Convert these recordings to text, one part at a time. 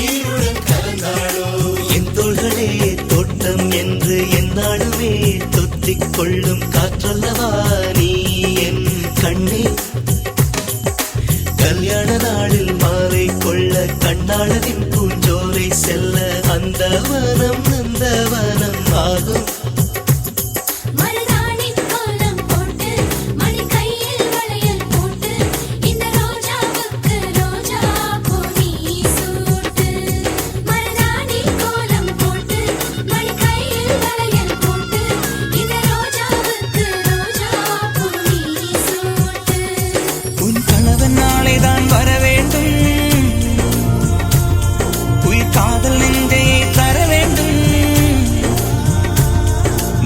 உயிருடன் கலந்தாளோ என் தோள்களே தோட்டம் என்று என்னாலுமே தொத்திக் கொள்ளும் காற்றல்லவா நீ என் கண்ணே கல்யாண நாளில் மாலை கொள்ள கண்ணாளரின் பூஞ்சோரை செல்ல அந்த வனம் நந்தவனம் ஆகும்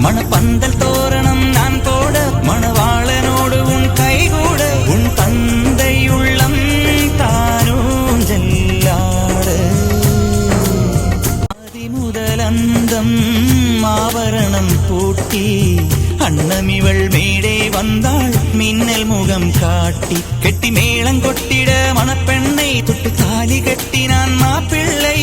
மணப்பந்தல் தோரணம் நான் போட மணவாளனோடு உன் கைகூட உன் தந்தை உள்ளம் தானும் செல்லாட ஆதி முதல் அந்தம் ஆவரணம் பூட்டி அன்னமிவள் மேடே வந்தாள் மின்னல் முகம் காட்டி கெட்டி மேளம் கொட்டிட மணப்பெண்ணை தொட்டு தாலி கட்டினான் மாப்பிள்ளை